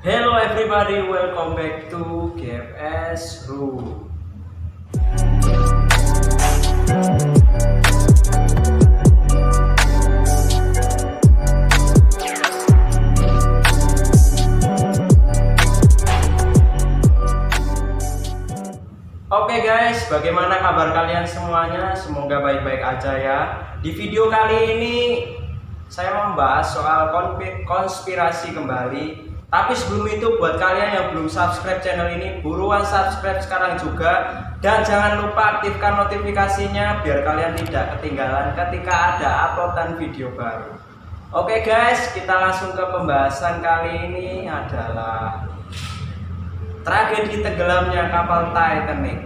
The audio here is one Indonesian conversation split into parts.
Hello everybody, welcome back to GFS Room. Oke guys, bagaimana kabar kalian semuanya? Semoga baik-baik aja ya. Di video kali ini saya membahas soal konspirasi kembali. Tapi sebelum itu, buat kalian yang belum subscribe channel ini, buruan subscribe sekarang juga. Dan jangan lupa aktifkan notifikasinya biar kalian tidak ketinggalan ketika ada uploadan video baru. Oke guys, kita langsung ke pembahasan kali ini adalah tragedi tenggelamnya kapal Titanic.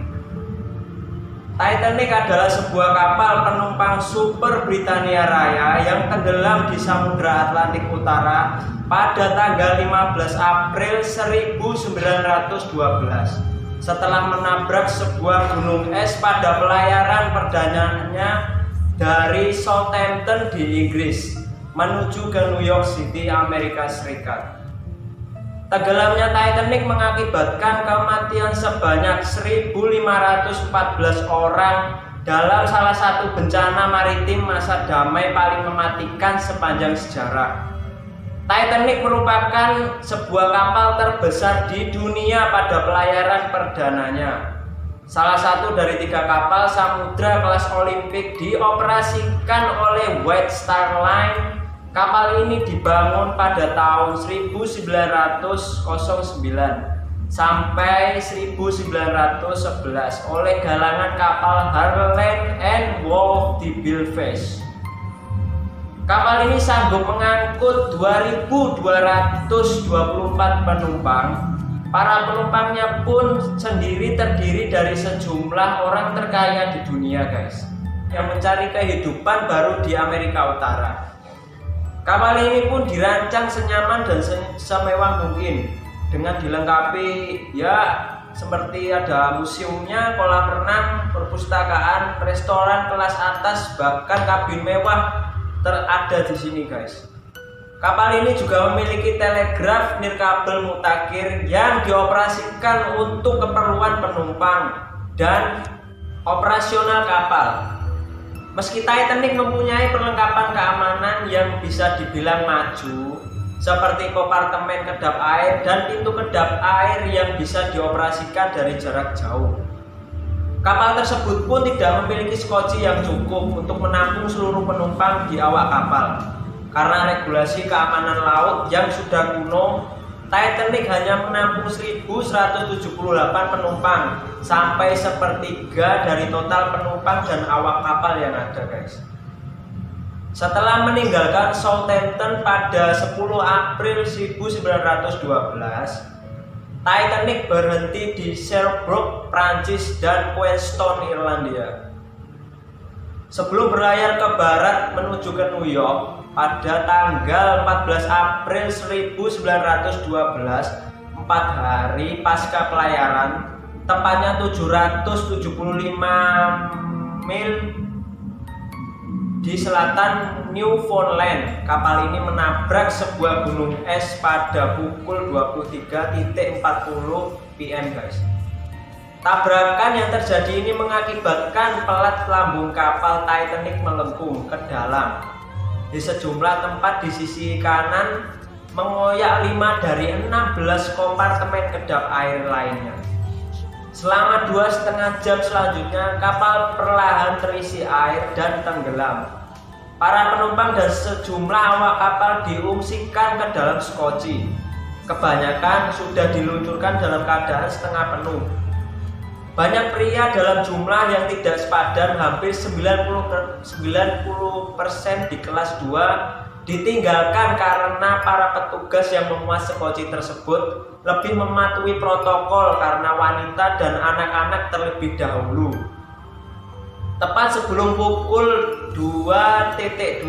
Titanic adalah sebuah kapal penumpang Super Britania Raya yang tenggelam di Samudra Atlantik Utara pada tanggal 15 April 1912 setelah menabrak sebuah gunung es pada pelayaran perdananya dari Southampton di Inggris menuju ke New York City, Amerika Serikat. Tenggelamnya Titanic mengakibatkan kematian sebanyak 1.514 orang dalam salah satu bencana maritim masa damai paling mematikan sepanjang sejarah. Titanic merupakan sebuah kapal terbesar di dunia pada pelayaran perdananya. Salah satu dari 3 kapal samudra kelas Olimpik dioperasikan oleh White Star Line. Kapal ini dibangun pada tahun 1909 sampai 1911 oleh galangan kapal Harland and Wolff di Belfast. Kapal ini sanggup mengangkut 2.224 penumpang. Para penumpangnya pun sendiri terdiri dari sejumlah orang terkaya di dunia, guys, yang mencari kehidupan baru di Amerika Utara. Kapal ini pun dirancang senyaman dan semewah mungkin dengan dilengkapi seperti ada museumnya, kolam renang, perpustakaan, restoran kelas atas, bahkan kabin mewah terada di sini, guys. Kapal ini juga memiliki telegraf nirkabel mutakhir yang dioperasikan untuk keperluan penumpang dan operasional kapal. Meski Titanic mempunyai perlengkapan keamanan yang bisa dibilang maju, seperti kompartemen kedap air dan pintu kedap air yang bisa dioperasikan dari jarak jauh, kapal tersebut pun tidak memiliki skoci yang cukup untuk menampung seluruh penumpang di awak kapal. Karena regulasi keamanan laut yang sudah kuno, Titanic hanya menampung 1.178 penumpang, sampai sepertiga dari total penumpang dan awak kapal yang ada, guys. Setelah meninggalkan Southampton pada 10 April 1912, Titanic berhenti di Sherbrooke, Prancis dan Queenstown, Irlandia. Sebelum berlayar ke barat menuju ke New York pada tanggal 14 April 1912, 4 hari pasca pelayaran, tepatnya 775 mil di selatan Newfoundland, kapal ini menabrak sebuah gunung es pada pukul 23.40 PM, guys. Tabrakan yang terjadi ini mengakibatkan pelat lambung kapal Titanic melengkung ke dalam di sejumlah tempat di sisi kanan, mengoyak 5 dari 16 kompartemen kedap air lainnya. Selama 2,5 jam selanjutnya, kapal perlahan terisi air dan tenggelam. Para penumpang dan sejumlah awak kapal diungsikan ke dalam skoci. Kebanyakan sudah diluncurkan dalam keadaan setengah penuh. Banyak pria dalam jumlah yang tidak sepadan, hampir 90% di kelas 2 ditinggalkan karena para petugas yang memuat skoci tersebut lebih mematuhi protokol karena wanita dan anak-anak terlebih dahulu. Tepat sebelum pukul 2.20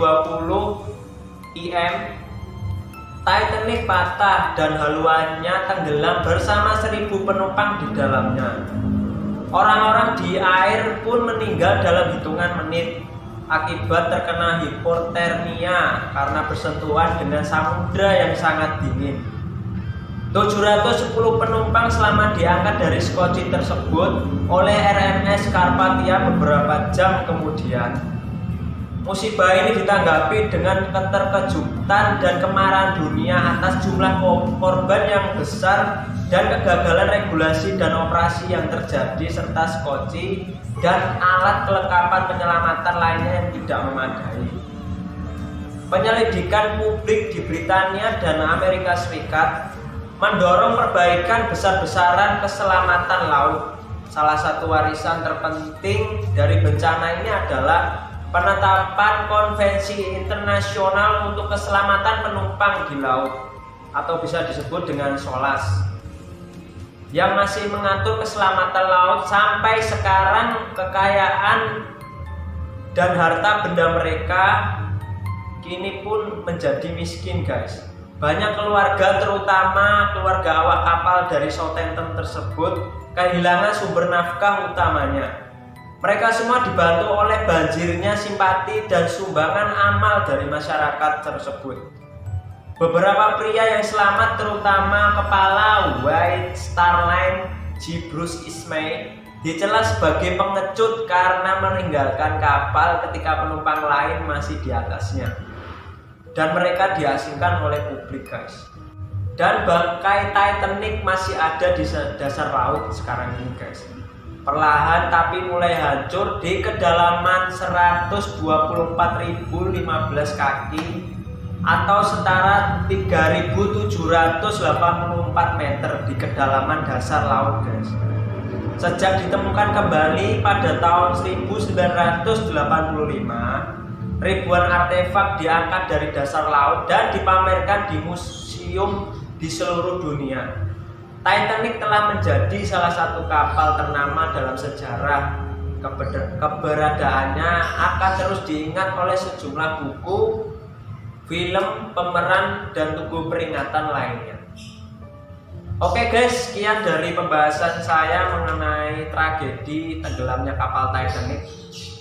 IM, Titanic patah dan haluannya tenggelam bersama 1.000 penumpang di dalamnya. Orang-orang di air pun meninggal dalam hitungan menit akibat terkena hipotermia karena bersentuhan dengan samudra yang sangat dingin. 710 penumpang selamat diangkat dari Skocie tersebut oleh RMS Carpathia beberapa jam kemudian. Musibah ini ditanggapi dengan keterkejutan dan kemarahan dunia atas jumlah korban yang besar dan kegagalan regulasi dan operasi yang terjadi serta Skocie dan alat kelengkapan penyelamatan lainnya yang tidak memadai. Penyelidikan publik di Britania dan Amerika Serikat mendorong perbaikan besar-besaran keselamatan laut. Salah satu warisan terpenting dari bencana ini adalah penetapan Konvensi Internasional untuk Keselamatan Penumpang di Laut atau bisa disebut dengan SOLAS, yang masih mengatur keselamatan laut. Sampai sekarang kekayaan dan harta benda mereka kini pun menjadi miskin, guys. Banyak keluarga, terutama keluarga awak kapal dari Southampton tersebut, kehilangan sumber nafkah utamanya. Mereka semua dibantu oleh banjirnya simpati dan sumbangan amal dari masyarakat tersebut. Beberapa pria yang selamat, terutama kepala White Star Line J. Bruce Ismay, dicela sebagai pengecut karena meninggalkan kapal ketika penumpang lain masih di atasnya, dan mereka diasingkan oleh publik, guys. Dan bangkai Titanic masih ada di dasar laut sekarang ini, guys. Perlahan tapi mulai hancur di kedalaman 124.015 kaki atau setara 3.784 meter di kedalaman dasar laut, guys. Sejak ditemukan kembali pada tahun 1985, ribuan artefak diangkat dari dasar laut dan dipamerkan di museum di seluruh dunia. Titanic telah menjadi salah satu kapal ternama dalam sejarah. Keberadaannya akan terus diingat oleh sejumlah buku, film, pemeran, dan tugu peringatan lainnya. Oke guys, sekian dari pembahasan saya mengenai tragedi tenggelamnya kapal Titanic.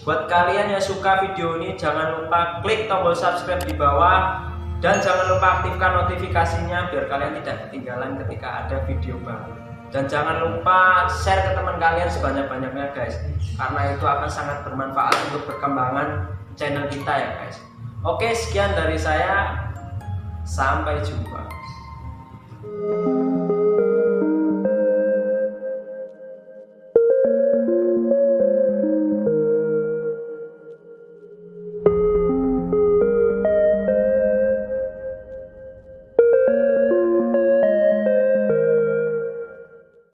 Buat kalian yang suka video ini, jangan lupa klik tombol subscribe di bawah dan jangan lupa aktifkan notifikasinya biar kalian tidak ketinggalan ketika ada video baru. Dan jangan lupa share ke teman kalian sebanyak-banyaknya, guys, karena itu akan sangat bermanfaat untuk perkembangan channel kita ya, guys. Oke, sekian dari saya, sampai jumpa.